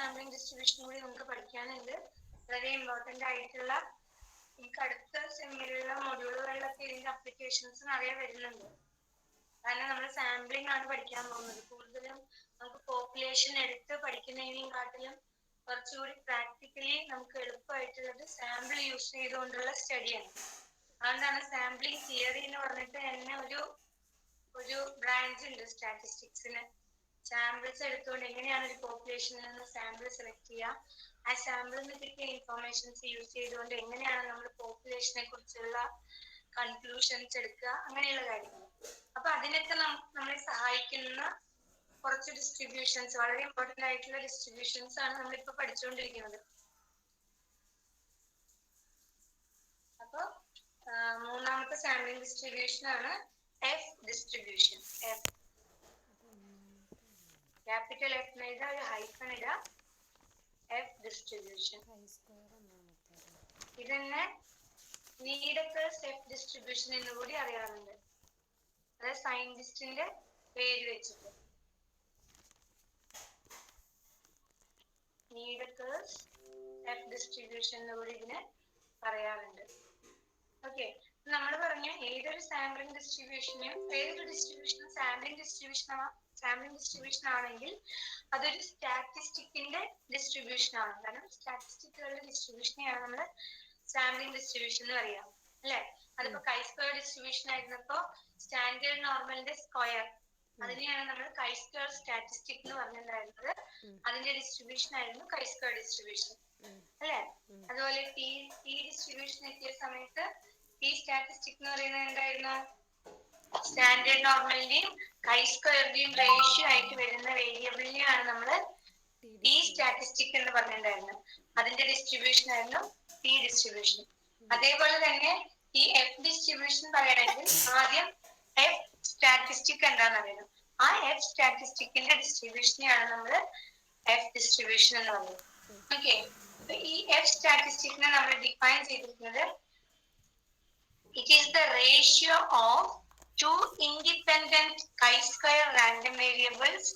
Sampling distribution കൂടി നമുക്ക് പഠിക്കാനുണ്ട്. വളരെ ഇമ്പോർട്ടൻ്റ് ആയിട്ടുള്ള നമുക്ക് അടുത്ത സെമ്മിലുള്ള മൊഡ്യൂളുകളിലൊക്കെ ഇതിൻ്റെ അപ്ലിക്കേഷൻസ് നിറയെ വരുന്നുണ്ട്. കാരണം നമ്മൾ സാമ്പിളിംഗ് ആണ് പഠിക്കാൻ പോകുന്നത്. കൂടുതലും നമുക്ക് പോപ്പുലേഷൻ എടുത്ത് പഠിക്കുന്നതിനെയും കാട്ടിലും കുറച്ചുകൂടി പ്രാക്ടിക്കലി നമുക്ക് എളുപ്പമായിട്ടുള്ളത് സാമ്പിൾ യൂസ് ചെയ്തുകൊണ്ടുള്ള സ്റ്റഡിയാണ്. അതുകൊണ്ടാണ് സാമ്പിളിംഗ് തിയറി എന്ന് പറഞ്ഞിട്ട് തന്നെ ഒരു ബ്രാഞ്ച് ഉണ്ട് സ്റ്റാറ്റിസ്റ്റിക്സിന്. സാമ്പിൾസ് എടുത്തുകൊണ്ട് എങ്ങനെയാണ് ഒരു പോപ്പുലേഷനിൽ നിന്ന് സാമ്പിൾ സെലക്ട് ചെയ്യുക, ആ സാമ്പിളിൽ നിന്ന് കിട്ടിയ ഇൻഫോർമേഷൻസ് യൂസ് ചെയ്തുകൊണ്ട് എങ്ങനെയാണ് നമ്മൾ പോപ്പുലേഷനെ കുറിച്ചുള്ള കൺക്ലൂഷൻസ് എടുക്കുക, അങ്ങനെയുള്ള കാര്യങ്ങൾ. അപ്പൊ അതിനൊക്കെ നമ്മളെ സഹായിക്കുന്ന കുറച്ച് ഡിസ്ട്രിബ്യൂഷൻസ്, വളരെ ഇമ്പോർട്ടൻ്റ് ആയിട്ടുള്ള ഡിസ്ട്രിബ്യൂഷൻസ് ആണ് നമ്മളിപ്പോൾ പഠിച്ചുകൊണ്ടിരിക്കുന്നത്. അപ്പോൾ മൂന്നാമത്തെ സാമ്പിളിംഗ് ഡിസ്ട്രിബ്യൂഷൻ ആണ് F distribution. F capital F എഴുതാ, ഒരു ഹൈഫൺ ഇടാ, എഫ് ഡിസ്ട്രിബ്യൂഷൻ. ഇതന്നെ നീഡക്കേഴ്സ് എഫ് ഡിസ്ട്രിബ്യൂഷൻ എന്ന് കൂടി അറിയാറുണ്ട്. അതായത് സയന്റിസ്റ്റിന്റെ പേര് വെച്ചിട്ട് നീഡക്കേഴ്സ് എഫ് ഡിസ്ട്രിബ്യൂഷൻ എന്ന് കൂടി ഇതിനെ പറയാറുണ്ട്. ഓക്കെ, നമ്മൾ പറഞ്ഞു ഏതൊരു സാമ്പിളിംഗ് ഡിസ്ട്രിബ്യൂഷനും ഏതൊരു ഡിസ്ട്രിബ്യൂഷനും സാമ്പിളിംഗ് ഡിസ്ട്രിബ്യൂഷൻ ആണെങ്കിൽ അതൊരു സ്റ്റാറ്റിസ്റ്റിക്കിന്റെ ഡിസ്ട്രിബ്യൂഷൻ ആണ്. കാരണം സ്റ്റാറ്റിസ്റ്റിക്കുകളുടെ ഡിസ്ട്രിബ്യൂഷനെയാണ് നമ്മൾ സാമ്പിളിംഗ് ഡിസ്ട്രിബ്യൂഷൻ എന്ന് പറയാം, അല്ലെ? അതിപ്പോ കൈ സ്ക്വയർ ഡിസ്ട്രിബ്യൂഷൻ ആയിരുന്നപ്പോ സ്റ്റാൻഡേർഡ് നോർമലിന്റെ സ്ക്വയർ, അതിനെയാണ് നമ്മൾ കൈ സ്ക്വയർ സ്റ്റാറ്റിസ്റ്റിക് എന്ന് പറഞ്ഞിട്ടുണ്ടായിരുന്നത്. അതിന്റെ ഡിസ്ട്രിബ്യൂഷൻ ആയിരുന്നു കൈ സ്ക്വയർ ഡിസ്ട്രിബ്യൂഷൻ, അല്ലെ? അതുപോലെ ടി ഡിസ്ട്രിബ്യൂഷൻ എത്തിയ സമയത്ത് ടി സ്റ്റാറ്റിസ്റ്റിക് എന്ന് പറയുന്നത് എന്തായിരുന്നു? സ്റ്റാൻഡേർഡ് നോർമലിന്റെയും കൈ സ്ക്വയറിന്റെയും റേഷ്യോ ആയിട്ട് വരുന്ന വേരിയബിളിനെയാണ് നമ്മൾ ടി സ്റ്റാറ്റിസ്റ്റിക് എന്ന് പറഞ്ഞിട്ടുണ്ടായിരുന്നത്. അതിന്റെ ഡിസ്ട്രിബ്യൂഷൻ ആയിരുന്നു ടി ഡിസ്ട്രിബ്യൂഷൻ. അതേപോലെ തന്നെ ഈ എഫ് ഡിസ്ട്രിബ്യൂഷൻ പറയണമെങ്കിൽ ആദ്യം എഫ് സ്റ്റാറ്റിസ്റ്റിക് എന്താണെന്ന് അറിയണം. ആ എഫ് സ്റ്റാറ്റിസ്റ്റിക്കിന്റെ ഡിസ്ട്രിബ്യൂഷനെയാണ് നമ്മൾ എഫ് ഡിസ്ട്രിബ്യൂഷൻ എന്ന് പറയുന്നത്. ഓക്കെ, ഈ എഫ് സ്റ്റാറ്റിസ്റ്റിക്കിനെ നമ്മൾ ഡിഫൈൻ ചെയ്തിരിക്കുന്നത് it is the ratio of two independent chi-square random variables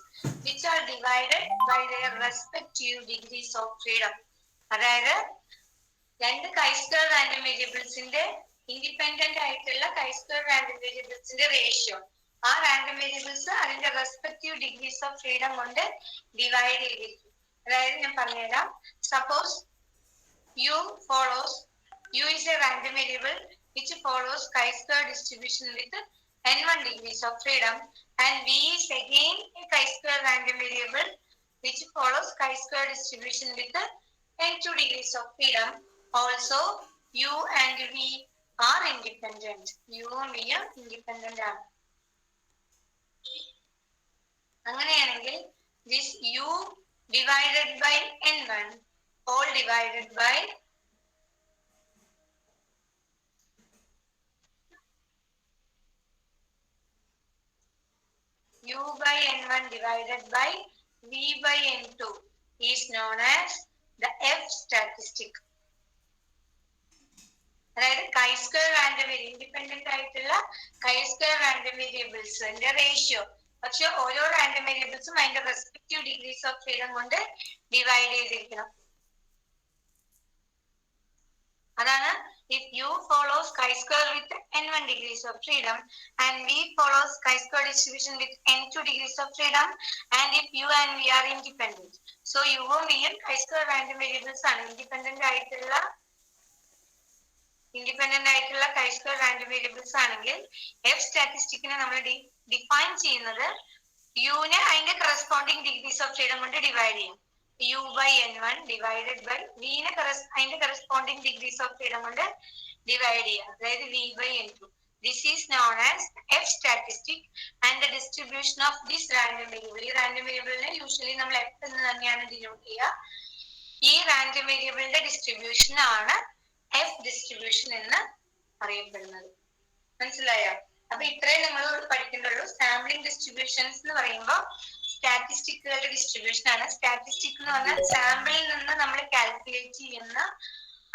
which are divided by their respective degrees of freedom. അതായത് രണ്ട് chi-square random variablesന്റെ ഇൻഡിപെൻഡന്റ് ആയിട്ടുള്ള chi-square random variablesന്റെ റേഷ്യോ, ആ റാൻഡം വേരിയബിൾസ് അതിന്റെ റെസ്പെക്റ്റീവ് ഡിഗ്രീസ് ഓഫ് ഫ്രീഡം കൊണ്ട് divide ചെയ്തിരിക്കും. അതായത് ഞാൻ പറഞ്ഞുതരാം. Suppose u is a random variable which follows chi-square distribution with n1 degrees of freedom, and v is again a chi-square random variable which follows chi-square distribution with n2 degrees of freedom. Also u and v are independent. u and v are independent ആണ്. അങ്ങനെയാണെങ്കിൽ this u divided by n1 all divided by u by n1 divided by v by n2 is known as the f statistic. അതായത് chi square random independent ആയിട്ടുള്ള chi square random വേരിയബിൾസിന്റെ ratio, പക്ഷെ ഓരോ random വേരിയബിൾസും അതിന്റെ respective degrees of freedom കൊണ്ട് divide ചെയ്തിരിക്കണം. അതാണ് if u follows chi-square with n1 degrees of freedom and v follows chi-square distribution with n2 degrees of freedom, and if u and v are independent. So u and v ഉം chi-square random variables ആണ്. Independent ആയിട്ടുള്ള chi-square random variables ആണെങ്കിൽ f സ്റ്റാറ്റിസ്റ്റിക്കിനെ നമ്മൾ define ചെയ്യുന്നത് u നെ അതിന്റെ corresponding degrees of freedom കൊണ്ട് divide ചെയ്യും. u by n1 divided by v നെ അതിന്റെ കറസ്പോണ്ടിങ് ഡിഗ്രീസ് ഓഫ് ഫ്രീഡം കൊണ്ട് ഡിവൈഡ് ചെയ്യുക, അതായത് v by n2. This is known as f statistic and the distribution of this random variable. ഈ random വേരിയബിളിനെ usually നമ്മൾ f എന്ന് തന്നെയാണ് ഡിനോട്ട് ചെയ്യുക. ഈ റാൻഡം വേരിയബിളിന്റെ ഡിസ്ട്രിബ്യൂഷൻ ആണ് f ഡിസ്ട്രിബ്യൂഷൻ എന്ന് അറിയപ്പെടുന്നത്. മനസ്സിലായോ? അപ്പൊ ഇത്രയും നമ്മൾ പഠിക്കേണ്ടുള്ളൂ. സാമ്പിളിംഗ് ഡിസ്ട്രിബ്യൂഷൻസ് എന്ന് പറയുമ്പോൾ സ്റ്റാറ്റിസ്റ്റിക്കുകളുടെ ഡിസ്ട്രിബ്യൂഷൻ ആണ്. സ്റ്റാറ്റിസ്റ്റിക് എന്ന് പറഞ്ഞാൽ സാമ്പിളിൽ നിന്ന് നമ്മൾ കാൽക്കുലേറ്റ് ചെയ്യുന്ന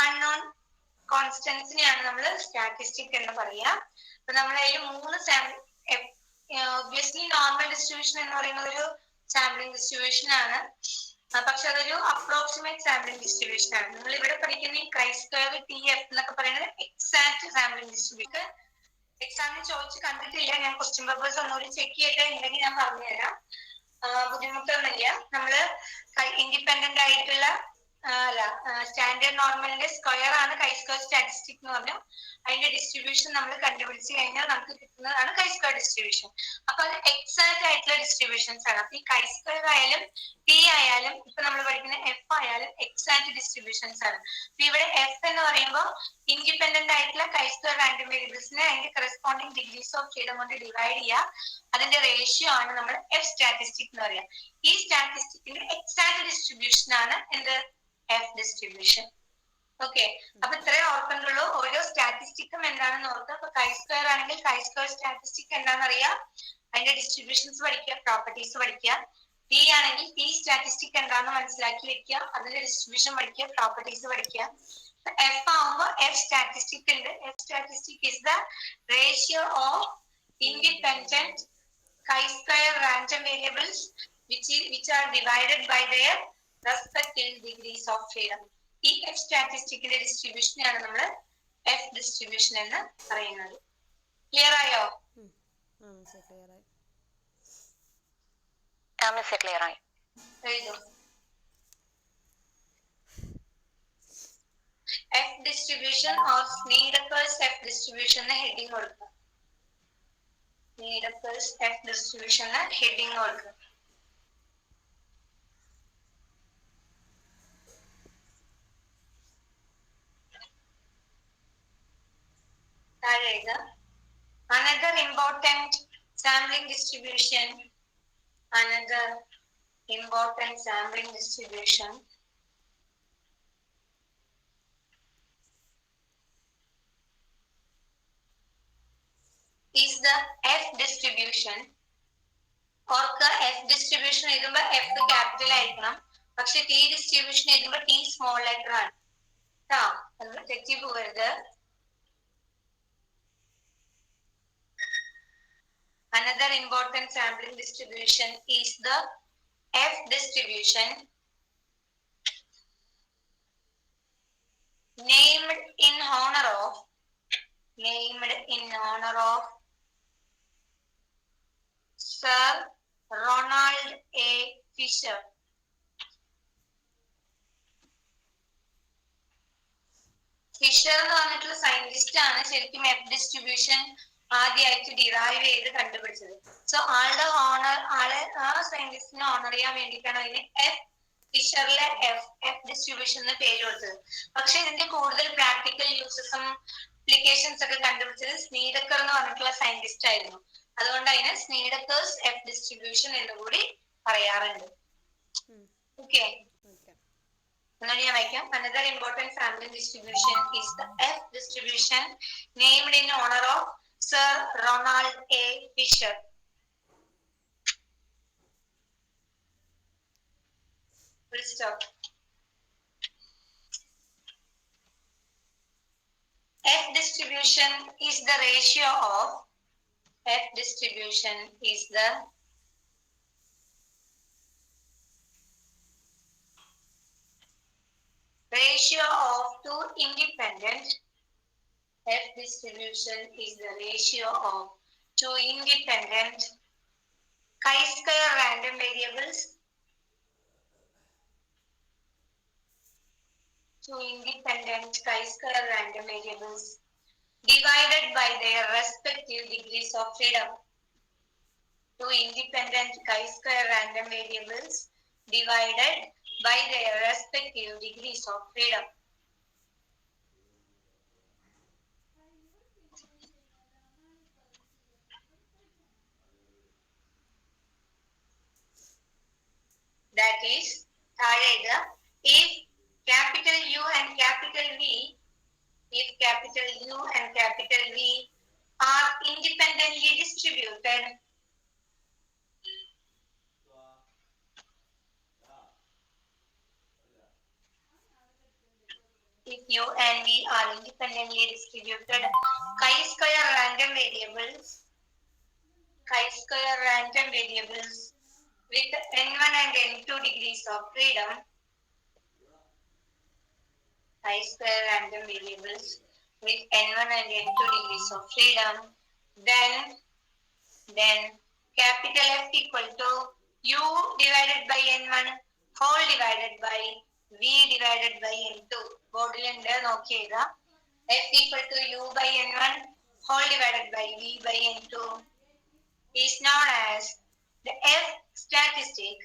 അൺനോൺ കോൺസ്റ്റന്റ്സിനെയാണ് നമ്മൾ സ്റ്റാറ്റിസ്റ്റിക് എന്ന് പറയാം. അപ്പൊ നമ്മൾ അതിൽ 3 സാമ്പിൾ, ഒബ്വിയസ്ലി നോർമൽ ഡിസ്ട്രിബ്യൂഷൻ എന്ന് പറയുന്നത് ഒരു സാമ്പിളിംഗ് ഡിസ്ട്രിബ്യൂഷൻ ആണ്. പക്ഷെ അതൊരു അപ്രോക്സിമേറ്റ് സാമ്പിളിംഗ് ഡിസ്ട്രിബ്യൂഷൻ ആണ്. നിങ്ങൾ ഇവിടെ പഠിക്കുന്ന ഈ Chi-square TF എന്നൊക്കെ പറയുന്നത് എക്സാക്ട് സാമ്പിളിംഗ് ഡിസ്ട്രിബ്യൂഷൻ. എക്സാമിന് ചോദിച്ച് കണ്ടിട്ടില്ല, ഞാൻ ക്വസ്റ്റ്യൻ പേപ്പേഴ്സ് ഒന്നുകൂടി ചെക്ക് ചെയ്തിട്ട് ഉണ്ടെങ്കിൽ ഞാൻ പറഞ്ഞുതരാം. ബുദ്ധിമുട്ടൊന്നുമില്ല. നമ്മള് ഇൻഡിപെൻഡന്റ് ആയിട്ടുള്ള അല്ല സ്റ്റാൻഡേർഡ് നോർമലിന്റെ സ്ക്വയർ ആണ് Chi-square സ്റ്റാറ്റിസ്റ്റിക് എന്ന് പറഞ്ഞു. അതിന്റെ ഡിസ്ട്രിബ്യൂഷൻ നമ്മൾ കണ്ടുപിടിച്ച് കഴിഞ്ഞാൽ നമുക്ക് കിട്ടുന്നതാണ് Chi-square ഡിസ്ട്രിബ്യൂഷൻ. അപ്പൊ അത് എക്സാക്ട് ആയിട്ടുള്ള ഡിസ്ട്രിബ്യൂഷൻസ് ആണ്. അപ്പൊ ഈ Chi-square ആയാലും T ആയാലും ഇപ്പൊ നമ്മൾ പഠിക്കുന്ന F ആയാലും എക്സാക്ട് ഡിസ്ട്രിബ്യൂഷൻസ് ആണ്. അപ്പൊ ഇവിടെ F എന്ന് പറയുമ്പോൾ ഇൻഡിപെൻഡന്റ് ആയിട്ടുള്ള Chi-square റാൻഡം വേരിയബിൾസിനെ അതിന്റെ കറസ്പോണ്ടിങ് ഡിഗ്രീസ് ഓഫ് ഫ്രീഡം കൊണ്ട് ഡിവൈഡ് ചെയ്യുക. അതിന്റെ റേഷ്യോ ആണ് നമ്മൾ F സ്റ്റാറ്റിസ്റ്റിക് എന്ന് പറയുക. ഈ സ്റ്റാറ്റിസ്റ്റിക്കിന്റെ എക്സാക്ട് ഡിസ്ട്രിബ്യൂഷൻ ആണ് എന്ത് F ഡിസ്ട്രിബ്യൂഷൻ. ഓക്കെ, അപ്പൊ ഇത്രയും ഓർക്കുന്നുള്ളൂ. ഓരോ സ്റ്റാറ്റിസ്റ്റിക്കും എന്താണെന്ന് ഓർക്കുക. അപ്പൊ Chi-square ആണെങ്കിൽ Chi-square സ്റ്റാറ്റിസ്റ്റിക് എന്താണെന്ന് അറിയാം, അതിന്റെ ഡിസ്ട്രിബ്യൂഷൻസ് പഠിക്കുക, പ്രോപ്പർട്ടീസ് പഠിക്കുക. T ആണെങ്കിൽ T സ്റ്റാറ്റിസ്റ്റിക് എന്താണെന്ന് മനസ്സിലാക്കി വെക്കുക, അതിന്റെ ഡിസ്ട്രിബ്യൂഷൻ പഠിക്കുക, പ്രോപ്പർട്ടീസ് പഠിക്കുക. F ആവുമ്പോൾ F സ്റ്റാറ്റിസ്റ്റിക് ഉണ്ട്. F statistic is the ratio of independent Chi-square random variables which are divided by their respective degrees of freedom. ഈ F സ്റ്റാറ്റിസ്റ്റിക്കിന്റെ ഡിസ്ട്രിബ്യൂഷനെയാണ് നമ്മൾ F ഡിസ്ട്രിബ്യൂഷൻ എന്ന് പറയുന്നത്. ക്ലിയർ ആയോ? ക്ലിയർ ആയി. എഴുതൂ. F distribution or Snedeker's F distribution heading കൊടുക്കുക. Snedeker's F distribution heading കൊടുക്കുക. Another important sampling distribution. Another important sampling distribution is the F distribution. ഓർക്കുക, F distribution എഴുതുമ്പോൾ F ക്യാപിറ്റൽ ആയിരിക്കണം, പക്ഷെ T distribution എഴുതുമ്പോൾ T small letter ആണ്. തെറ്റി പോകരുത്. Another important sampling distribution is the F distribution named in honor of Sir Ronald A. Fisher. Fisher എന്ന് പറഞ്ഞിട്ടുള്ള സയന്റിസ്റ്റ് ആണ് ശരിക്കും F ഡിസ്ട്രിബ്യൂഷൻ ആദ്യമായിട്ട് ഡിറൈവ് ചെയ്ത് കണ്ടുപിടിച്ചത്. സോ ആ സയന്റിസ്റ്റിനെ ഓണർ ചെയ്യാൻ വേണ്ടിയിട്ടാണ് അതിന് ഫിഷറിലെ എഫ് ഡിസ്ട്രിബ്യൂഷൻ എന്ന് പേര് കൊടുത്തത്. പക്ഷെ ഇതിന്റെ കൂടുതൽ പ്രാക്ടിക്കൽ യൂസസും അപ്ലിക്കേഷൻസ് ഒക്കെ കണ്ടുപിടിച്ചത് സ്നീഡക്കർ എന്ന് പറഞ്ഞിട്ടുള്ള സയന്റിസ്റ്റ് ആയിരുന്നു. അതുകൊണ്ട് അതിന് സ്നീഡക്കേഴ്സ് എഫ് ഡിസ്ട്രിബ്യൂഷൻ എന്ന് കൂടി പറയാറുണ്ട്. ഓക്കെ, ഞാൻ വായിക്കാം. Another important sampling distribution is the F distribution named in honor of Sir Ronald A. Fisher. Full stop. F distribution is the ratio of two independent F distribution is the ratio of two independent Chi-square random variables divided by their respective degrees of freedom. Two independent Chi-square random variables divided by their respective degrees of freedom. That is, if capital U and capital V are independently distributed, if U and V are independently distributed, Chi-square random variables with n1 and n2 degrees of freedom, I square random variables with n1 and n2 degrees of freedom, then capital F equal to u divided by n1 whole divided by v divided by n2. ബോർഡിലുണ്ട് നോക്കി എഴുതാം. F equal to u by n1 whole divided by v by n2 is known as the F statistic.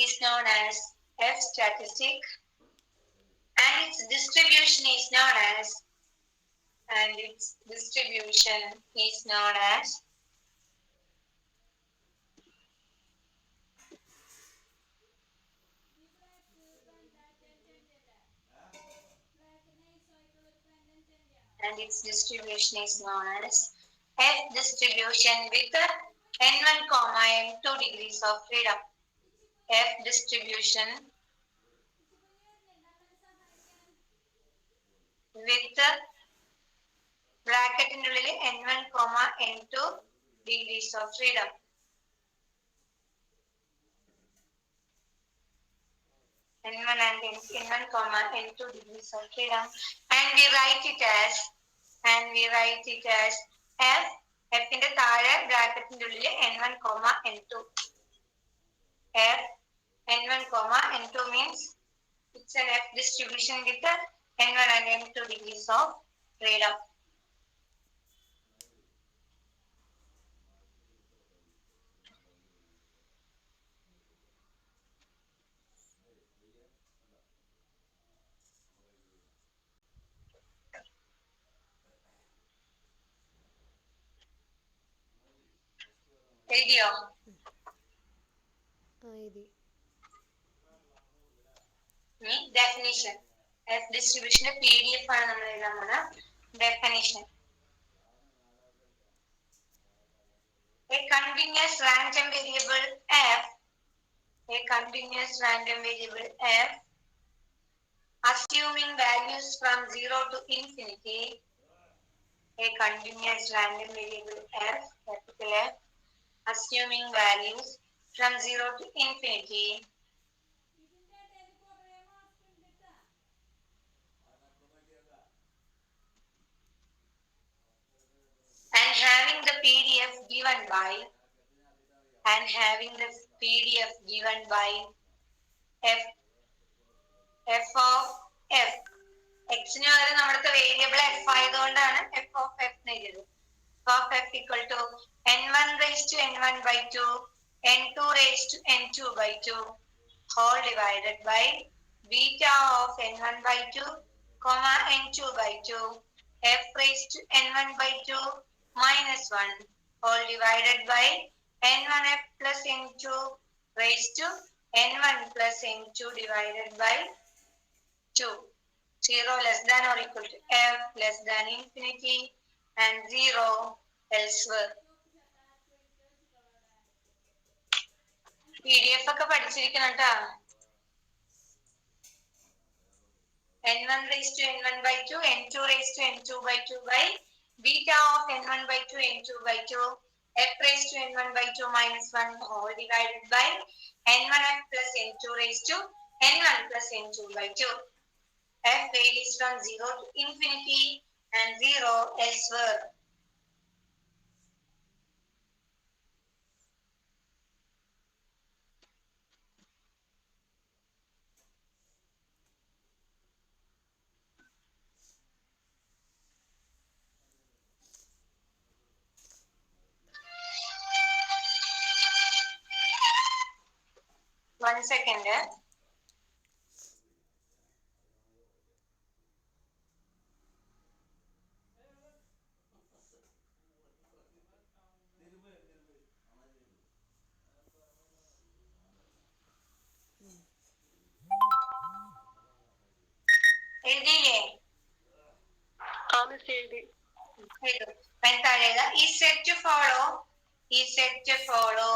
Is known as F statistic, and its distribution is known as F distribution with n1, n2 degrees of freedom. F distribution with ബ്രാക്കറ്റിനുള്ളിൽ n1, n2 degrees of freedom. n1 and n2 degrees of freedom, and we write it as F. F ന്റെ താഴെ ബ്രാക്കറ്റിന്റെ ഉള്ളിൽ n1, n2. F n1, n2 means it's an F distribution with n1 and n2 degrees of freedom. എഴുതിയോ? Definition. F distribution PDF ആണ് നമ്മൾ എഴുതാൻ പോകുന്ന definition. A continuous random variable f assuming values from 0 to infinity. A continuous random variable f, capital F, assuming values from 0 to infinity. And having the PDF given by f of f. x ന് പകരം നമ്മുടെ variable f ആയതുകൊണ്ടാണ് f of f എഴുതിയത്. f of f equal to n1 raised to n1 by 2, n2 raised to n2 by 2 whole divided by beta of n1 by 2, n2 by 2, f raised to n1 by 2 minus 1 whole divided by n1f plus n2 raised to n1 plus n2 divided by 2. 0 less than or equal to f less than infinity and 0 elsewhere. PDF ഒക്കെ പഠിച്ചിരിക്കണം കേട്ടോ. n1 raised to n1 by 2, n2 raised to n2 by 2 by beta of n1 by 2, n2 by 2, f raised to n1 by 2 minus 1 whole divided by n1f plus n2 raised to n1 plus n2 by 2. F varies from 0 to infinity and 0 elsewhere. One second. എഴുതിയില്ലേ? Is said to follow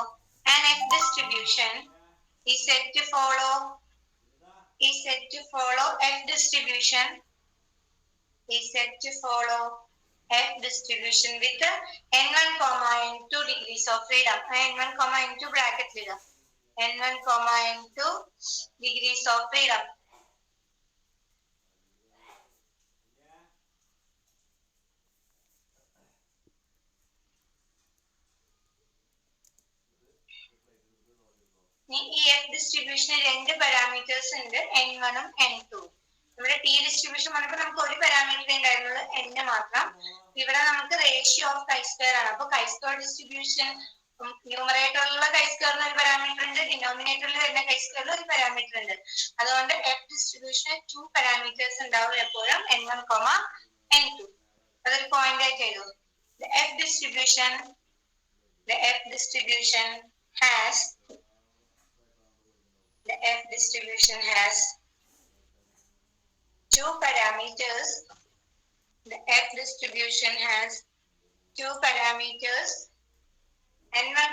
an F distribution. Is said to follow F distribution is said to follow F distribution with n1, n2 degrees of freedom. n1, n2 bracket leader. n1, n2 degrees of freedom. ഈ F ഡിസ്ട്രിബ്യൂഷന് രണ്ട് parameters ഉണ്ട്, n1 ഉം n2. ഇവിടെ T distribution വന്നപ്പോൾ നമുക്ക് ഒരു parameter ഉണ്ടായിരുന്നത് n മാത്രം. ഇവിടെ നമുക്ക് റേഷ്യോ ഓഫ് കൈ സ്ക്വയർ ആണ്. അപ്പൊ കൈ സ്ക്വയർ ഡിസ്ട്രിബ്യൂഷൻ ന്യൂമറേറ്ററിലുള്ള കൈ സ്ക്വയറിന് ഒരു പാരാമീറ്റർ ഉണ്ട്, ഡിനോമിനേറ്ററിൽ വരുന്ന കൈ സ്ക്വയറിൽ ഒരു പാരാമീറ്റർ ഉണ്ട്. അതുകൊണ്ട് എഫ് ഡിസ്ട്രിബ്യൂഷന് 2 പാരാമീറ്റേഴ്സ് ഉണ്ടാവും എപ്പോഴും, n1, n2. അതൊരു പോയിന്റ് ആയിട്ട് എഴുതും. F distribution has the F distribution has two parameters. The F distribution has two parameters, n1,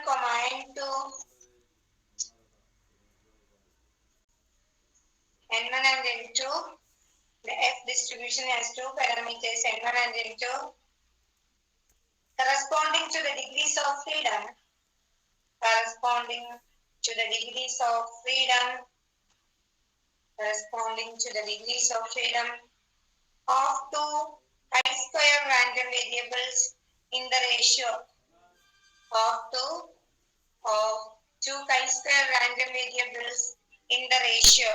n2, n1 and n2. The F distribution has two parameters, n1 and n2, corresponding to the degrees of freedom. Corresponding to the degrees of freedom. Corresponding to the degrees of freedom of two chi-square random variables in the ratio of two chi-square random variables in the ratio.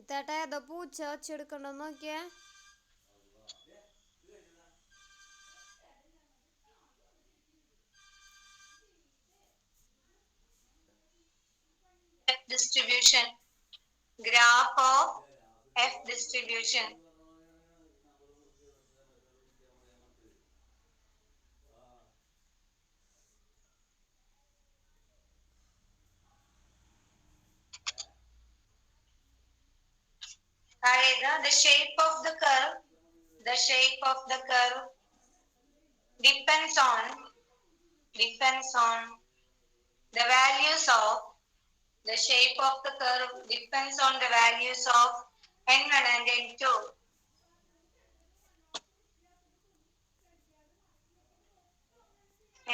ഇത്താട്ടെ ഏതോ പൂച്ച വെച്ചെടുക്കണ്ടോ നോക്കിയേ. F distribution. Graph of F distribution. The shape of the curve depends on the values of the shape of the curve depends on the values of n1 and n2.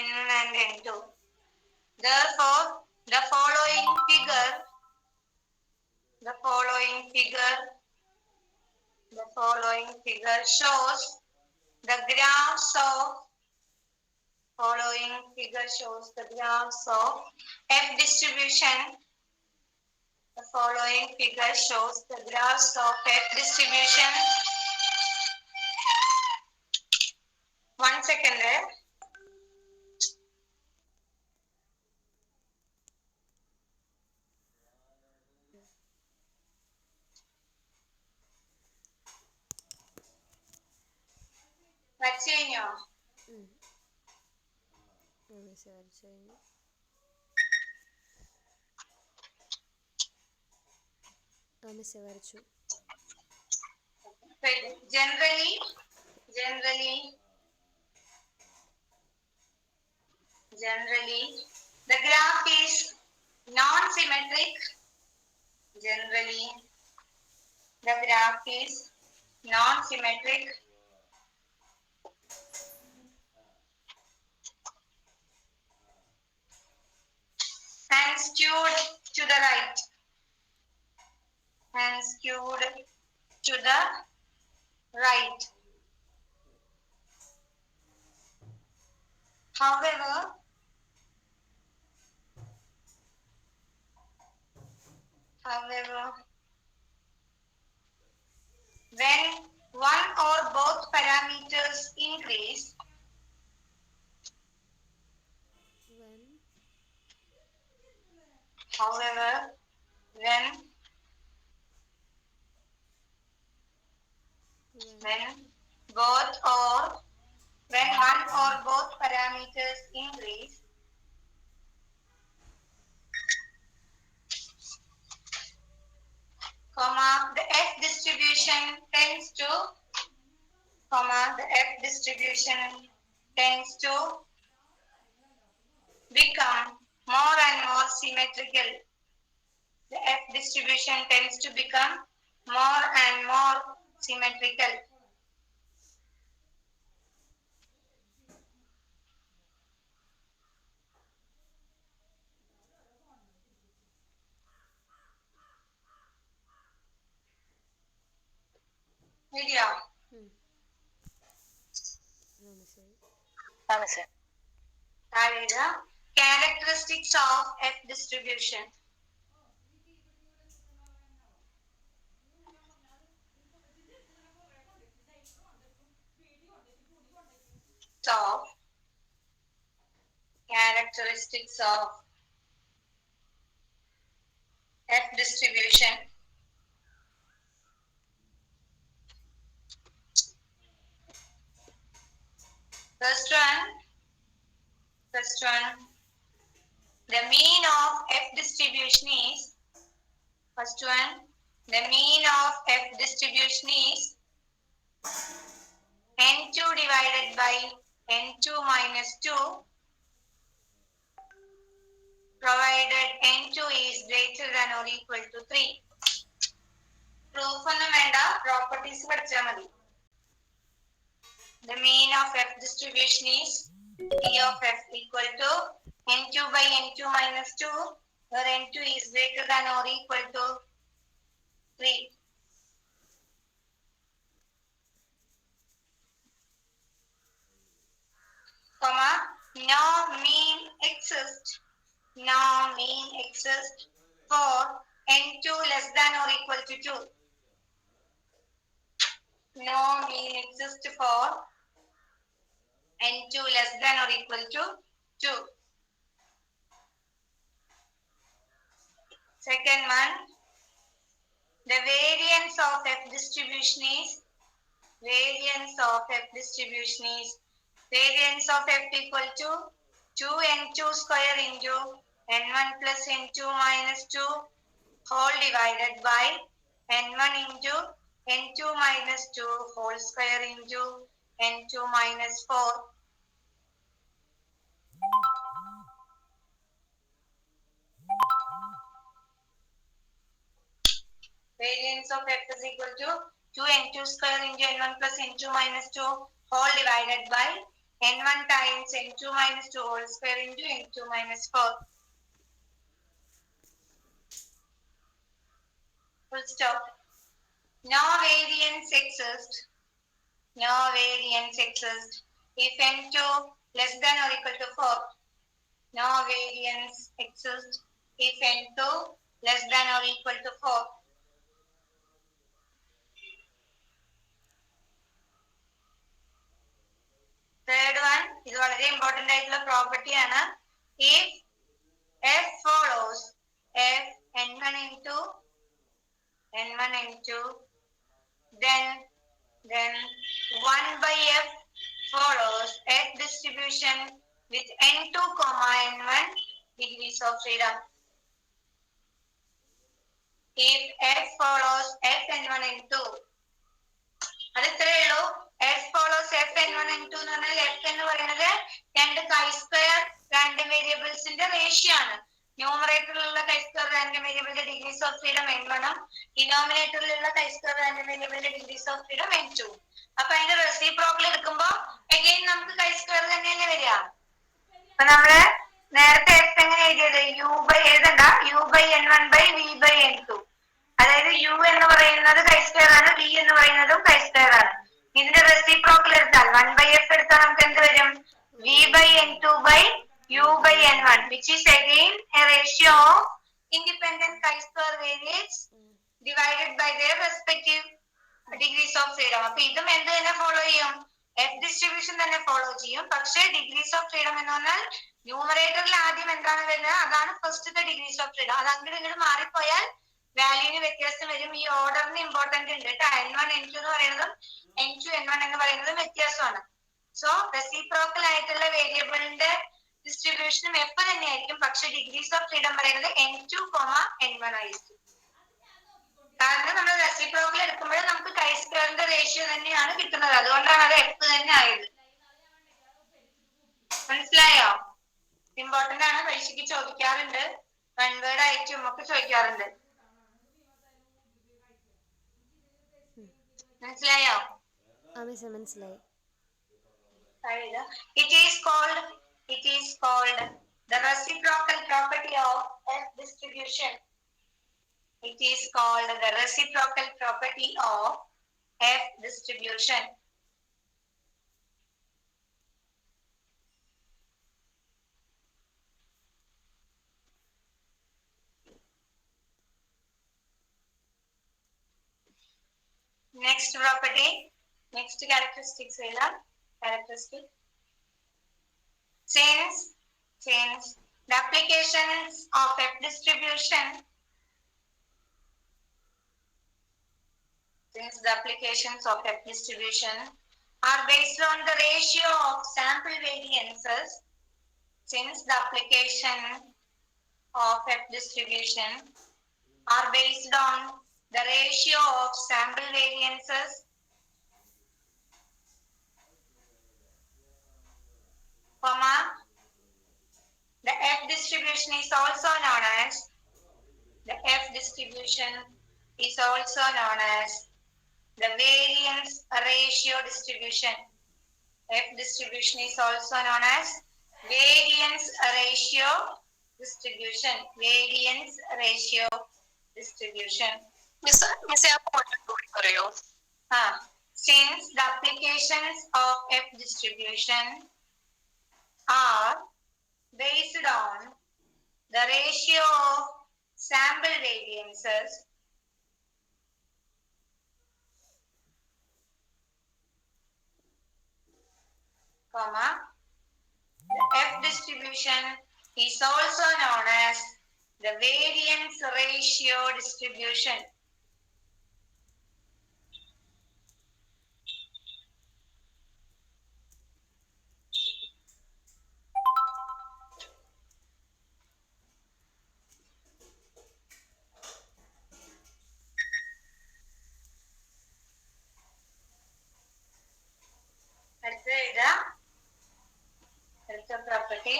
n1 and n2. Therefore, the following figure shows the graphs of F distribution. The following figure shows the graphs of F distribution. 1 second. വരച്ചു കഴിഞ്ഞോ? വരച്ചു. Generally, the graph is non-symmetric. Generally, the graph is non-symmetric. And skewed to the right. However, when one or both parameters increase, when one or both parameters increase, the F distribution tends to become more and more symmetrical. The F distribution tends to become more and more symmetrical. എഴുതിയോ? താഴെ characteristics of F distribution. Of characteristics of F distribution. First one, the mean of F distribution is, first one, the mean of F distribution is n2 divided by n2 minus 2, provided n2 is greater than or equal to 3. Proof ഒന്നും വേണ്ട, properties പഠിച്ചാൽ മതി. The mean of F distribution is P of F equal to n2 by n2 minus 2, where n2 is greater than or equal to 3. Comma, no mean exists for n2 less than or equal to 2. No mean exists for n2 less than or equal to 2. Second one, the variance of F distribution is variance of F equal to 2n2 square into n1 plus n2 minus 2 whole divided by n1 into n2 minus 2 whole square into n2 minus 4. Variance of F is equal to 2n2 square into n1 plus n2 minus 2 whole divided by n1 times n2 minus 2 whole square into n2 minus 4. Full stop. No variance exists if n2 less than or equal to 4. No variance exists if n2 less than or equal to 4. Third one, is വളരെ important ആയിട്ടുള്ള property ആണ്. If F follows F n1 into then 1 by F follows F distribution with n2 comma n1 degrees of freedom. If F follows F n1 n2, അത് ഇത്രയേ ഉള്ളൂ. F follows F n1 n2 എന്ന് പറഞ്ഞാൽ F എന്ന് പറയുന്നത് രണ്ട് chi-square random variablesന്റെ ratio ആണ്. ന്യൂമറേറ്ററിലുള്ള chi-square random variable degrees of freedom n1 ഉം ഡിനോമിനേറ്ററിലുള്ള chi-square random variable degrees of freedom n2. അപ്പൊ അതിന്റെ റെസിപ്രോക്കൽ എടുക്കുമ്പോൾ അഗൈൻ നമുക്ക് chi-square തന്നെയല്ലേ വരിക. അപ്പൊ നമ്മള് നേരത്തെ F എങ്ങനെ എഴുതിയത്? എഴുതണ്ട, u by n1 by v by n2. അതായത് u എന്ന് പറയുന്നത് chi-square ആണ്, v എന്ന് പറയുന്നതും chi-square ആണ്. ഇതിന്റെ റെസിപ്രോക്കൽ എടുത്താൽ 1 by f എടുത്താൽ നമുക്ക് എന്ത് വരും? v by n2 by u by n1, which is again a ratio of independent chi-square variables divided by their respective degrees of freedom. അപ്പൊ ഇതും എന്ത് തന്നെ ഫോളോ ചെയ്യും? F distribution തന്നെ ഫോളോ ചെയ്യും. പക്ഷേ ഡിഗ്രീസ് ഓഫ് ഫ്രീഡം എന്ന് പറഞ്ഞാൽ ന്യൂമറേറ്ററിൽ ആദ്യം എന്താണ് വരുന്നത് അതാണ് ഫസ്റ്റത്തെ ഡിഗ്രീസ് ഓഫ് ഫ്രീഡം. അത് അങ്ങോട്ട് ഇങ്ങോട്ട് മാറിപ്പോയാൽ വാല്യൂവിന് വ്യത്യാസം വരും. ഈ ഓർഡറിന് ഇമ്പോർട്ടന്റ് ഉണ്ട് കേട്ടോ. n1 n2 എന്ന് പറയുന്നതും n2 n1 എന്ന് പറയുന്നതും വ്യത്യാസമാണ്. സോ റെസിപ്രോക്കൽ ആയിട്ടുള്ള വേരിയബിളിന്റെ ഡിസ്ട്രിബ്യൂഷനും എഫ് തന്നെയായിരിക്കും, പക്ഷെ ഡിഗ്രീസ് ഓഫ് ഫ്രീഡം പറയുന്നത് n2, n1 ആയിരിക്കും. കാരണം നമ്മൾ റെസിപ്രോക്കൽ എടുക്കുമ്പോൾ നമുക്ക് chi-squareന്റെ റേഷ്യോ തന്നെയാണ് കിട്ടുന്നത്, അതുകൊണ്ടാണ് അത് എഫ് തന്നെ ആയത്. മനസ്സിലായോ? ഇമ്പോർട്ടന്റ് ആണ്, പരീക്ഷയ്ക്ക് ചോദിക്കാറുണ്ട്, വൺ വേർഡ് ആയിട്ടും ഒക്കെ ചോദിക്കാറുണ്ട്. മനസ്സിലായോ? മനസ്സിലായി. It is called the reciprocal property of F distribution. It is called the reciprocal property of F distribution. Next property, next characteristics characteristic. Since the applications of F distribution, since the applications of F distribution are based on the ratio of sample variances, since the application of F distribution are based on the ratio of sample variances, comma, the F distribution is also known as the variance ratio distribution. F distribution is also known as variance ratio distribution. Variance ratio distribution. Miss, since the applications of F distribution are based on the ratio of sample variances, comma, the F distribution is also known as the variance ratio distribution. அடுத்த property.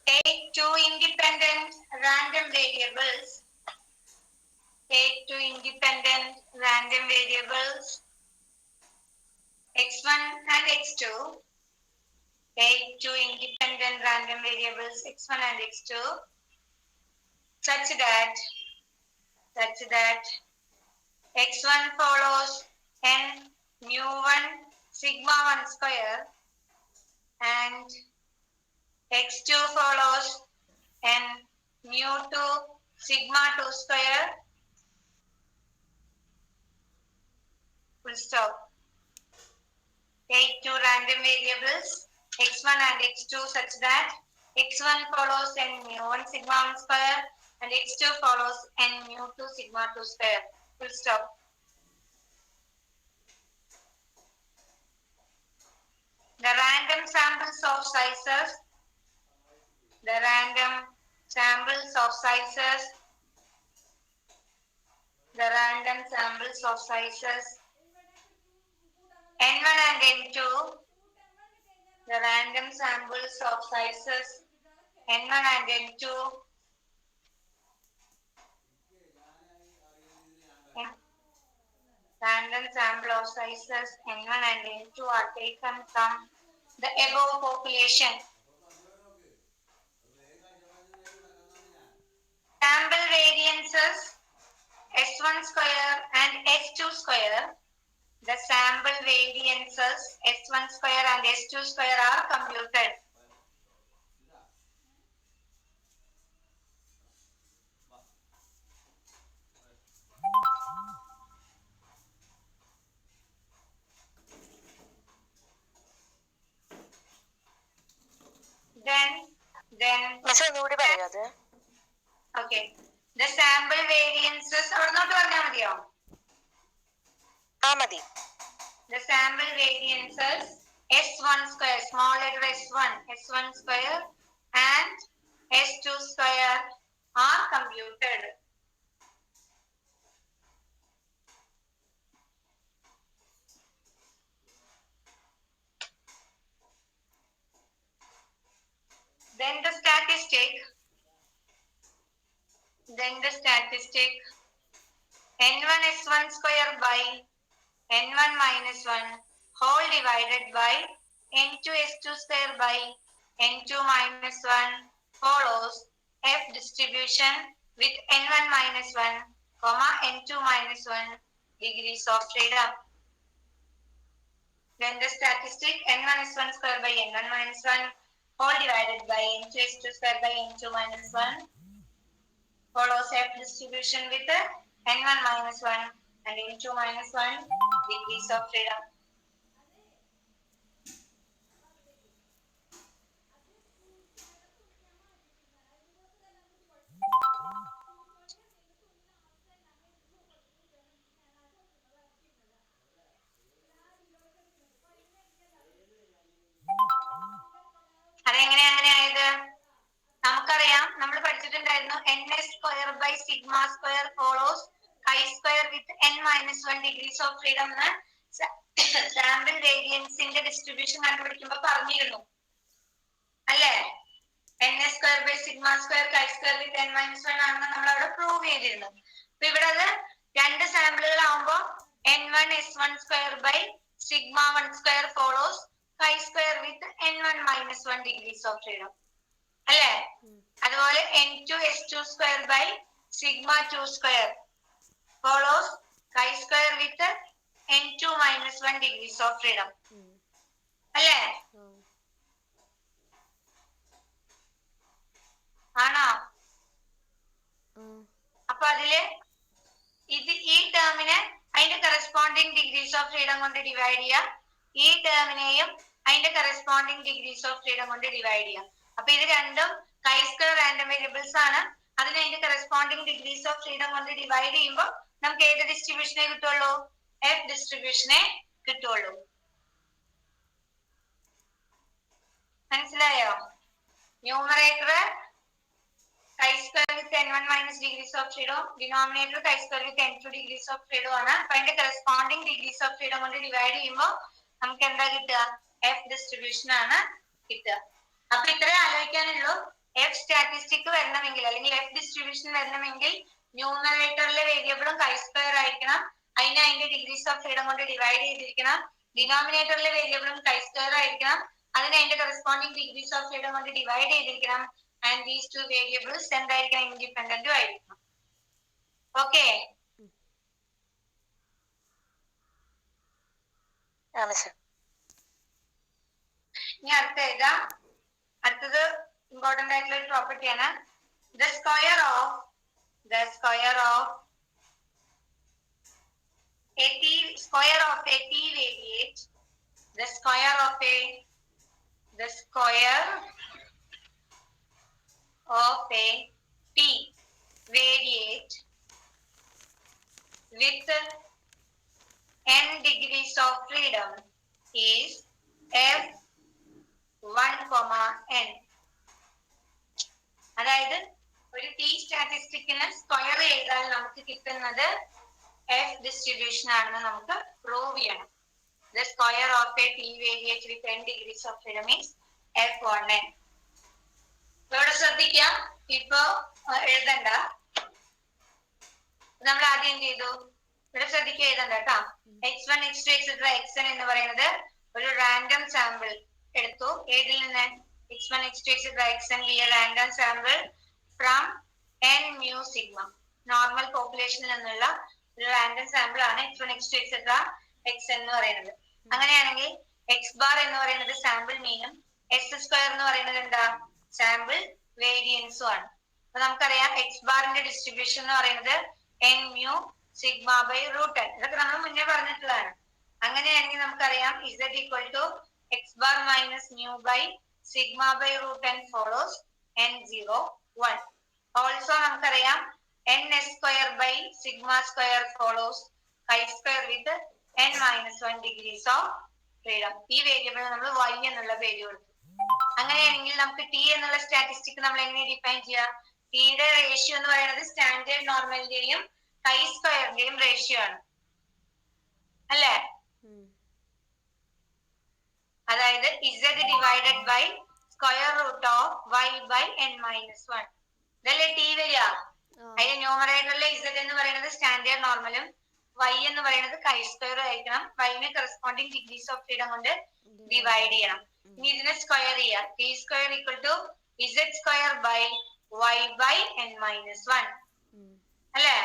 Take two independent random variables. Take two independent random variables x1 and x2. Take two independent random variables x1 and x2 such that x1 follows n mu1 sigma 1 square and x2 follows n mu2 sigma 2 square. Full stop. Take two random variables x1 and x2 such that x1 follows n mu1 sigma 1 square and x2 follows n mu2 sigma 2 square. Full stop. The random samples of sizes n1 and n2, the random samples of sizes n1 and n2 random sample of sizes n1 and n2 are taken from the above population. Sample variances s1 square and s2 square. The sample variances s1 square and s2 square are computed. Then okay. The sample variances അവിടുന്നോട്ട് പറഞ്ഞാൽ മതിയോ? The sample variances s1 square, small letter s1 square and s2 square are computed. Then the statistic n1 s1 square by n1 minus 1 whole divided by n2 s2 square by n2 minus 1 follows F distribution with n1 minus 1 comma n2 minus 1 degrees of freedom. Then the statistic n1 is 1 square by n1 minus 1 whole divided by n2 is 2 square by n2 minus 1 follows F distribution with n1 minus 1 and n2 minus 1 degrees of freedom. അതെങ്ങനെയാ അങ്ങനെ ആയത്? നമുക്കറിയാം, നമ്മൾ പഠിച്ചിട്ടുണ്ടായിരുന്നു n s square by sigma square follows chi square with n minus 1 degrees of freedom എന്ന് sample വേരിയൻസിന്റെ distribution കണ്ടുപിടിക്കുമ്പോൾ പറഞ്ഞിരുന്നു അല്ലേ? N s square by sigma square chi square with n minus 1 ആണെന്ന് നമ്മൾ അവിടെ പ്രൂവ് ചെയ്തിരുന്നു. അപ്പൊ ഇവിടെ അത് രണ്ട് സാമ്പിളുകൾ ആവുമ്പോൾ n1 s1 square by sigma 1 square follows chi square with n1 minus 1 degrees of freedom അല്ലേ? അതുപോലെ n2 s2 square by sigma 2 square follows chi square with n2 minus 1 degrees of freedom അല്ലേ? ആണോ? അപ്പൊ അതില് ഈ ടേമിനെ അതിന്റെ കറസ്പോണ്ടിങ് ഡിഗ്രീസ് ഓഫ് ഫ്രീഡം കൊണ്ട് ഡിവൈഡ് ചെയ്യാം. ഈ ടേമിനെയും അതിന്റെ കറസ്പോണ്ടിങ് ഡിഗ്രീസ് ഓഫ് ഫ്രീഡം കൊണ്ട് ഡിവൈഡ് ചെയ്യാം. അപ്പൊ ഇത് രണ്ടും കൈ സ്ക്വയർ റാൻഡം വേരിയബിൾസ് ആണ്. അതിന് അതിന്റെ കറസ്പോണ്ടിങ് ഡിഗ്രീസ് ഓഫ് ഫ്രീഡം കൊണ്ട് ഡിവൈഡ് ചെയ്യുമ്പോൾ നമുക്ക് ഏത് ഡിസ്ട്രിബ്യൂഷനെ കിട്ടുള്ളൂ? എഫ് ഡിസ്ട്രിബ്യൂഷനെ കിട്ടുള്ളൂ. മനസ്സിലായോ? Numerator chi square with n1 minus degrees of freedom, denominator chi square with n2 degrees of freedom ആണ്. അപ്പൊ അതിന്റെ corresponding degrees of freedom കൊണ്ട് ഡിവൈഡ് ചെയ്യുമ്പോൾ നമുക്ക് എന്താ കിട്ടുക? എഫ് ഡിസ്ട്രിബ്യൂഷൻ ആണ് കിട്ടുക. അപ്പൊ ഇത്രേ ആലോചിക്കാനുള്ളൂ. എഫ് സ്റ്റാറ്റിസ്റ്റിക് വരണമെങ്കിൽ അല്ലെങ്കിൽ എഫ് ഡിസ്ട്രിബ്യൂഷൻ വരണമെങ്കിൽ ന്യൂമറേറ്ററിലെ വേരിയബിളും chi square ആയിരിക്കണം. അതിനെ അതിന്റെ ഡിഗ്രീസ് ഓഫ് ഫ്രീഡം കൊണ്ട് ഡിവൈഡ് ചെയ്തിരിക്കണം. ഡിനോമിനേറ്ററിലെ വേരിയബിളും chi square ആയിരിക്കണം. അതിനെ അതിന്റെ corresponding degrees of freedom കൊണ്ട് ഡിവൈഡ് ചെയ്തിരിക്കണം. And these two variables എന്തായിരിക്കണം? ഇൻഡിപെൻഡന്റും ആയിരിക്കണം. ഓക്കെ? ഇനി അടുത്തത് ഇമ്പോർട്ടന്റ് ആയിട്ടുള്ള ഒരു പ്രോപ്പർട്ടിയാണ്. The square of a t variate, the square of a t variate with n degrees of freedom is f1, n. അതായത് ഒരു ടി സ്റ്റാറ്റിസ്റ്റിക്കിന് സ്ക്വയർ ചെയ്താൽ നമുക്ക് കിട്ടുന്നത് എഫ് ഡിസ്ട്രിബ്യൂഷൻ ആണെന്ന് നമുക്ക് പ്രൂവ് ചെയ്യണം. The square of a t variate with n degrees of freedom is f1n. ഇവിടെ ശ്രദ്ധിക്കാം, ഇപ്പൊ എഴുതണ്ട. നമ്മൾ ആദ്യം എന്ത് ചെയ്തു? ഇവിടെ ശ്രദ്ധിക്കുക, എഴുതണ്ട കേട്ടോ. x1 x2 etc xn എന്ന് പറയുന്നത് ഒരു റാൻഡം സാമ്പിൾ എടുത്തു. ഏതിൽ നിന്ന്? x1 x2 etc xn be a random sample from n mu sigma. Normal പോപ്പുലേഷനിൽ നിന്നുള്ള ഒരു റാൻഡം സാമ്പിൾ ആണ് x1 x2 etc xn എന്ന് പറയുന്നത്. അങ്ങനെയാണെങ്കിൽ x bar എന്ന് പറയുന്നത് സാമ്പിൾ മീനും s സ്ക്വയർ എന്ന് പറയുന്നത് എന്താ? സാമ്പിൾ വേരിയൻസും ആണ്. അപ്പൊ നമുക്കറിയാം എക്സ് ബാറിന്റെ ഡിസ്ട്രിബ്യൂഷൻ എന്ന് പറയുന്നത് n mu sigma by root n. ഇതൊക്കെ നമ്മൾ മുന്നേ പറഞ്ഞിട്ടുള്ളതാണ്. അങ്ങനെയാണെങ്കിൽ നമുക്കറിയാം z equal to x bar minus mu by sigma by root n follows n0 1. Also നമുക്കറിയാം n s square by sigma square follows chi square with n minus 1 degrees of freedom. ഈ variable നമ്മൾ y എന്നുള്ള പേര് കൊടുത്തു. അങ്ങനെയാണെങ്കിൽ നമുക്ക് T എന്നുള്ള statistic നമ്മൾ എങ്ങനെ ഡിഫൈൻ ചെയ്യാം? ടിയുടെ റേഷ്യോ എന്ന് പറയുന്നത് സ്റ്റാൻഡേർഡ് നോർമലിന്റെയും chi സ്ക്വയറിന്റെയും റേഷ്യോ ആണ് അല്ലേ? അതായത് z divided by square root of y by n minus 1. ഇതല്ലേ ടി വരിക? അതിന്റെ ന്യൂമറേറ്ററിലെ z എന്ന് പറയുന്നത് സ്റ്റാൻഡേർഡ് നോർമലും y എന്ന് പറയുന്നത് chi സ്ക്വയറും ആയിരിക്കണം. y-നെ കറസ്പോണ്ടിങ് ഡിഗ്രീസ് ഓഫ് ഫ്രീഡം കൊണ്ട് ഡിവൈഡ് ചെയ്യണം. ഇനി ഇതിനെ സ്ക്വയർ ചെയ്യാം. T square equal to z square by y by n minus 1 അല്ലേ?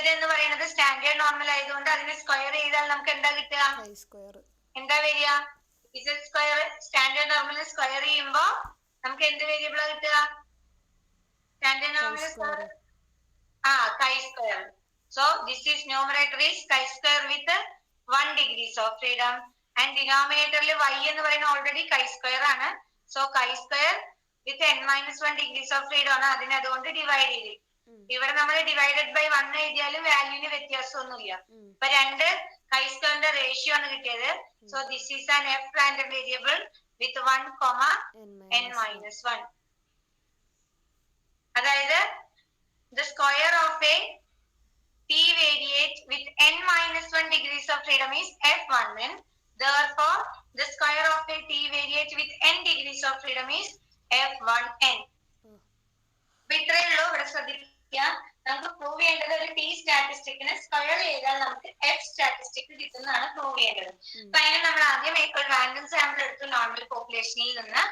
z എന്ന് പറയുന്നത് സ്റ്റാൻഡേർഡ് നോർമൽ ആയതുകൊണ്ട് അതിനെ സ്ക്വയർ ചെയ്താൽ നമുക്ക് എന്താ കിട്ടുക? Chi square. എന്താ വരിക? z square standard normal square ചെയ്യുമ്പോ നമുക്ക് എന്ത് വേരിയബിളാ കിട്ടുക? Standard normal square chi square. So this is numerator is chi square with 1 degrees of freedom and ഡിനോമിനേറ്ററിൽ y എന്ന് പറയുന്നത് ഓൾറെഡി കൈ സ്ക്വയർ ആണ്. So chi square with n-1 degrees of freedom ആണ്. അതിനെ അതുകൊണ്ട് ഡിവൈഡ് ചെയ്ത് ഇവിടെ നമ്മൾ ഡിവൈഡഡ് ബൈ 1 എഴുതിയാലും വാല്യൂവിന് വ്യത്യാസമൊന്നുമില്ല. ഇപ്പൊ രണ്ട് കൈ സ്ക്വയറിന്റെ റേഷ്യോ ആണ് കിട്ടിയത്. So this is an f random variable with 1, n-1. അതായത് the square of a t variate with n-1 degrees of freedom is f1n. Therefore, the square of a t variate with n degrees of freedom is f1n. ഇത്രയേ ഉള്ളൂ. ഇവിടെ ശ്രദ്ധിക്കുക, നമുക്ക് prove ചെയ്യേണ്ടത് ഒരു T സ്റ്റാറ്റിസ്റ്റിക്കിനെ square ചെയ്താൽ നമുക്ക് എഫ് സ്റ്റാറ്റിസ്റ്റിക് കിട്ടുന്നതാണ് പ്രൂവ് ചെയ്യേണ്ടത്. അപ്പൊ അതിന് നമ്മൾ ആദ്യം ഒരു റാൻഡം സാമ്പിൾ എടുത്തു നോർമൽ പോപ്പുലേഷനിൽ നിന്ന്.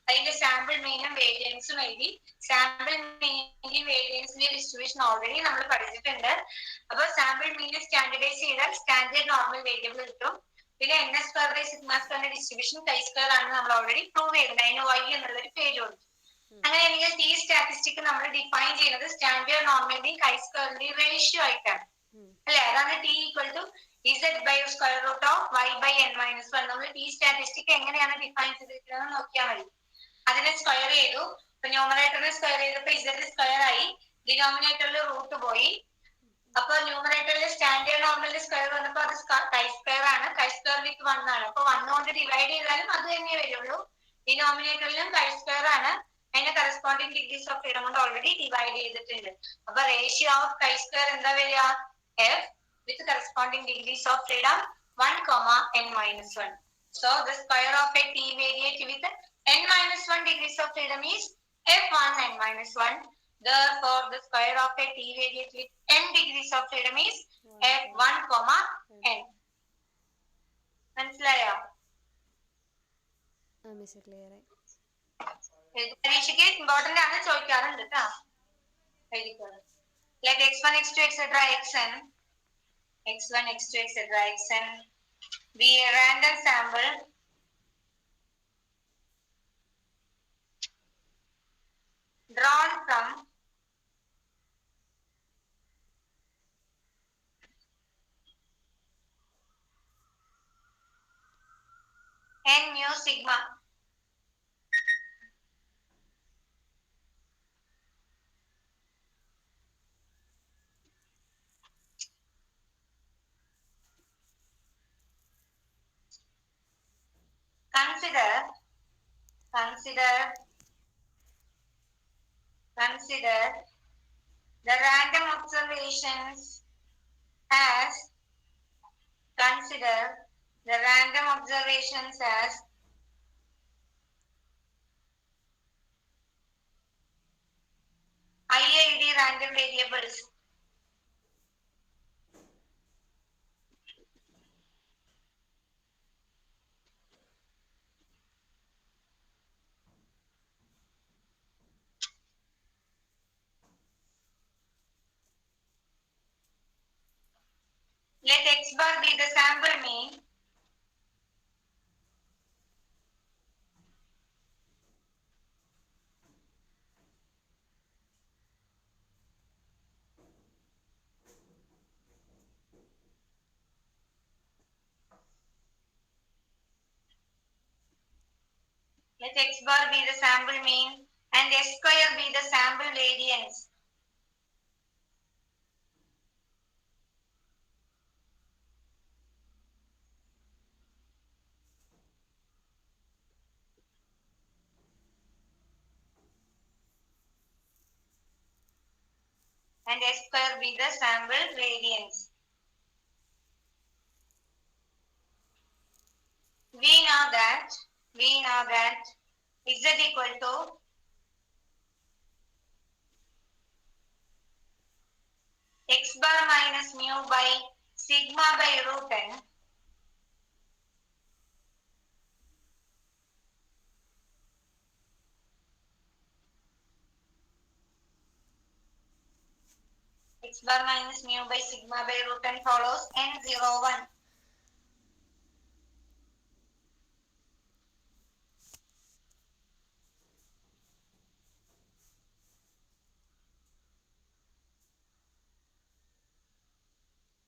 അതിന്റെ സാമ്പിൾ മീനും വേരിയൻസും എഴുതി. സാമ്പിൾ മീനും വേരിയൻസിന്റെ ഡിസ്ട്രിബ്യൂഷൻ ഓൾറെഡി നമ്മൾ പഠിച്ചിട്ടുണ്ട്. അപ്പൊ സാമ്പിൾ മീനെ സ്റ്റാൻഡർഡൈസ് ചെയ്താൽ സ്റ്റാൻഡേർഡ് നോർമൽ വേരിയബിൾ കിട്ടും. പിന്നെ n s square by sigma സ്ക്വയറിന്റെ ഡിസ്ട്രിബ്യൂഷൻ കൈ സ്ക്വയർ ആണ് നമ്മൾ ഓൾറെഡി പ്രൂവ് ചെയ്തിട്ടുണ്ട്. അതിന് വൈ എന്നുള്ളൊരു പേര് കൊടുത്തു. അങ്ങനെയാണെങ്കിൽ ടി സ്റ്റാറ്റിസ്റ്റിക് നമ്മൾ ഡിഫൈൻ ചെയ്യുന്നത് സ്റ്റാൻഡേർഡ് നോർമലിന്റെയും കൈ സ്ക്വയറിന്റെയും റേഷ്യോ ആയിട്ടാണ്, അല്ലെ? അതാണ് t equal to z by square root of y by n-1. നമ്മൾ ടി സ്റ്റാറ്റിസ്റ്റിക് എങ്ങനെയാണ് ഡിഫൈൻ ചെയ്തിരിക്കുന്നത് നോക്കിയാൽ മതി. അതിനെ സ്ക്വയർ ചെയ്തു. ഇപ്പൊ ന്യൂമറേറ്ററിനെ സ്ക്വയർ ചെയ്തപ്പോ z സ്ക്വയർ ആയി, ഡിനോമിനേറ്ററിൽ റൂട്ട് പോയി. അപ്പൊ ന്യൂമറേറ്ററിൽ സ്റ്റാൻഡേർഡ് നോർമലിന്റെ സ്ക്വയർ വന്നപ്പോ അത് കൈ സ്ക്വയർ ആണ്. കൈ സ്ക്വയർ വിത്ത് 1 ആണ്. അപ്പൊ 1 കൊണ്ട് ഡിവൈഡ് ചെയ്താലും അത് തന്നെ വരുള്ളൂ. ഡിനോമിനേറ്ററിലും കൈ സ്ക്വയർ ആണ്. അതിന്റെ കറസ്പോണ്ടിങ് ഡിഗ്രീസ് ഓഫ് ഫ്രീഡം കൊണ്ട് ഓൾറെഡി ഡിവൈഡ് ചെയ്തിട്ടുണ്ട്. അപ്പൊ റേഷ്യോ ഓഫ് കൈ സ്ക്വയർ എന്താ വരിക? F with corresponding degrees of freedom 1, n-1. So the square of A T variate with n-1 degrees of freedom is f1 n-1. Therefore, the square of a t variate with n degrees of freedom is f1, n. മനസ്സിലായോ? പരീക്ഷയ്ക്ക് important ആണ്, ചോദിക്കാറുണ്ട് കേട്ടോ. Let x1, x2, etc. xn, x1, x2, etc. xn be a random sample drawn from n mu sigma. Consider the random observations as IID random variables. Let x bar be the sample mean and s square be the sample variance. And s square be the sample variance. We know that z equal to x bar minus mu by sigma by root n x x bar minus mu by sigma by root n follows n01.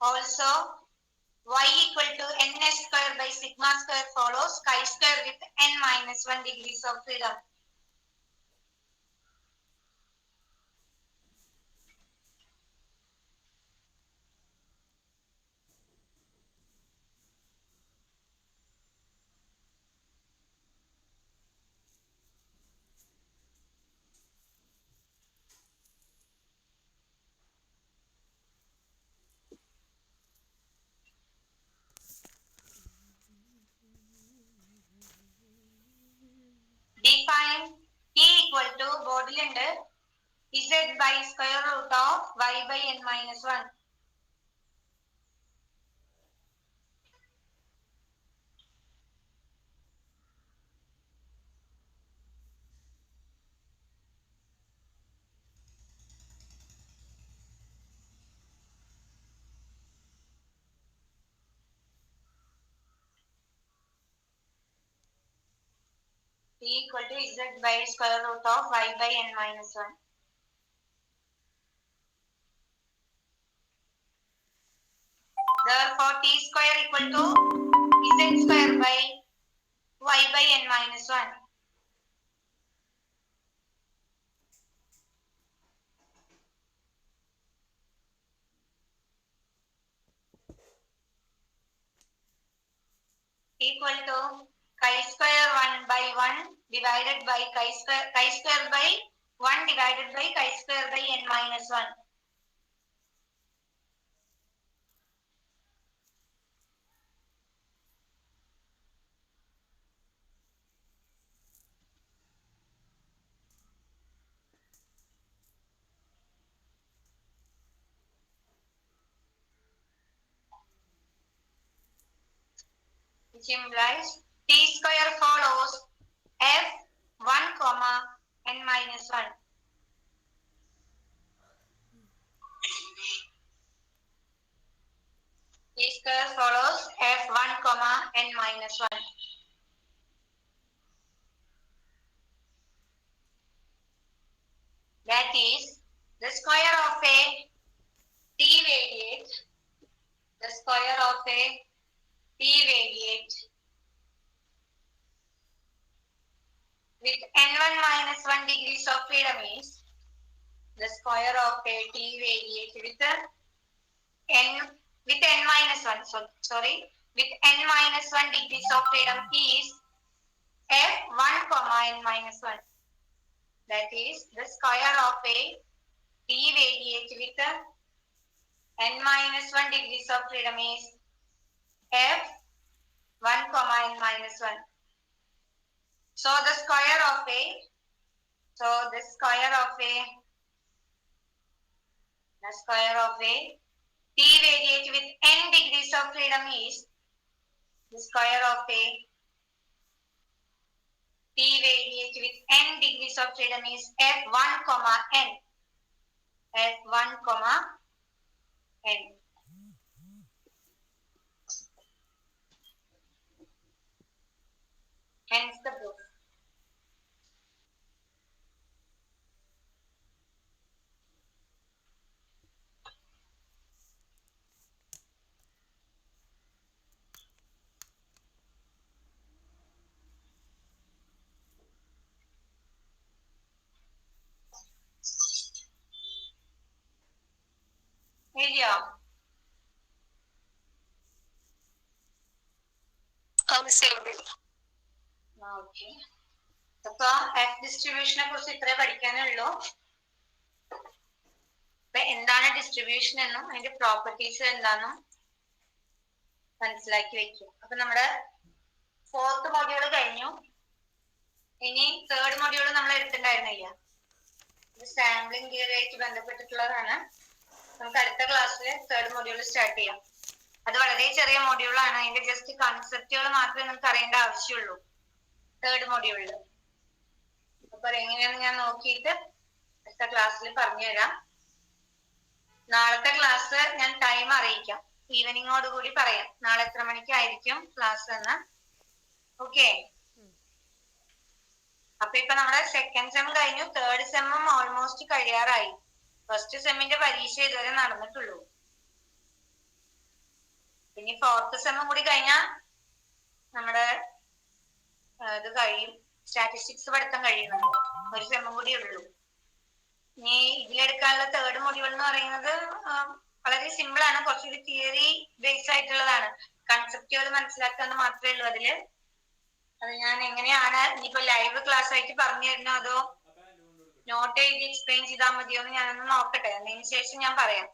Also, y equal to ns square by sigma square follows chi square with n minus 1 degrees of freedom. Define t equal to ബോർഡിലുണ്ട് z by square root of y by n minus 1. T equal to z by square root of y by n minus 1. Therefore, t square equal to z square by y by n minus 1. Equal to chi square 1 by 1 divided by chi square by 1 divided by chi square by n minus 1. Which implies t square follows f1 comma n minus 1. T square follows f1 comma n minus 1. That is the square of a t radiate, the square of a t radiate with n1 minus 1 degrees of freedom is the square of a t radiate with n minus 1, with n minus 1 degrees of freedom is f1 comma n minus 1. That is the square of a t radiate with n minus 1 degrees of freedom is f1 comma n minus 1. So the square of a t radiate with n degrees of freedom is the square of a t radiate with n degrees of freedom is f1 comma n. f1 comma n. Hence the proof. എഴുതിയോ? Okay. അപ്പൊ F ഡിസ്ട്രിബ്യൂഷനെ കുറിച്ച് ഇത്രേ പഠിക്കാനുള്ളൂ. അപ്പൊ എന്താണ് distribution എന്നും അതിന്റെ properties എന്താണെന്നും മനസ്സിലാക്കി വെക്കും. അപ്പൊ നമ്മുടെ 4th മൊഡ്യൂൾ കഴിഞ്ഞു. ഇനി 3rd മൊഡ്യൂൾ നമ്മൾ എടുത്തിട്ടുണ്ടായിരുന്നില്ല. ഇത് സാമ്പിളിംഗ് തിയറിയായിട്ട് ബന്ധപ്പെട്ടിട്ടുള്ളതാണ്. നമുക്ക് അടുത്ത ക്ലാസ്സിൽ 3rd മൊഡ്യൂൾ സ്റ്റാർട്ട് ചെയ്യാം. അത് വളരെ ചെറിയ മൊഡ്യൂളാണ്. അതിന്റെ ജസ്റ്റ് കൺസെപ്റ്റുകൾ മാത്രമേ നമുക്ക് അറിയേണ്ട ആവശ്യമുള്ളൂ 3rd മൊഡ്യൂളിൽ. അപ്പൊ എങ്ങനെയാണെന്ന് ഞാൻ നോക്കിയിട്ട് അടുത്ത ക്ലാസ്സിൽ പറഞ്ഞുതരാം. നാളത്തെ ക്ലാസ് ഞാൻ ടൈം അറിയിക്കാം, ഈവനിങ്ങോട് കൂടി പറയാം നാളെ എത്ര മണിക്കായിരിക്കും ക്ലാസ് എന്ന്. ഓക്കെ, അപ്പൊ ഇപ്പൊ നമ്മുടെ സെക്കൻഡ് സെം കഴിഞ്ഞു, തേർഡ് സെമ്മും ഓൾമോസ്റ്റ് കഴിയാറായി. ഫസ്റ്റ് സെമ്മിന്റെ പരീക്ഷ ഇതുവരെ നടന്നിട്ടുള്ളൂ. ഇനി ഫോർത്ത് സെമ്മും കൂടി കഴിഞ്ഞാൽ നമ്മുടെ ഇത് കഴിയും, സ്റ്റാറ്റിസ്റ്റിക്സ് പഠിത്തം കഴിയുന്നുണ്ട്. ഒരു സെമ്മും കൂടി ഉള്ളൂ. ഇനി ഇതിലെടുക്കാനുള്ള തേർഡ് മൊഡ്യൂൾ എന്ന് പറയുന്നത് വളരെ സിമ്പിൾ ആണ്, കുറച്ചൊരു തിയറി ബേസ് ആയിട്ടുള്ളതാണ്. കൺസെപ്റ്റുകൾ മനസ്സിലാക്കാൻ മാത്രമേ ഉള്ളൂ അതില്. അത് ഞാൻ എങ്ങനെയാണ് ഇനിയിപ്പോ ലൈവ് ക്ലാസ് ആയിട്ട് പറഞ്ഞു തരണോ അതോ നോട്ട് എഴുതി എക്സ്പ്ലെയിൻ ചെയ്താൽ മതിയോ എന്ന് ഞാനൊന്ന് നോക്കട്ടെ, അതിന് ശേഷം ഞാൻ പറയാം.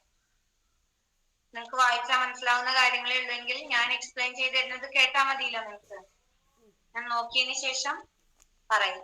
നിങ്ങൾക്ക് വായിച്ചാൽ മനസ്സിലാവുന്ന കാര്യങ്ങളേ ഉള്ളെങ്കിൽ ഞാൻ എക്സ്പ്ലെയിൻ ചെയ്ത് തരുന്നത് കേട്ടാൽ മതിയല്ലോ നിങ്ങൾക്ക്. ഞാൻ നോക്കിയതിന് ശേഷം പറയാം.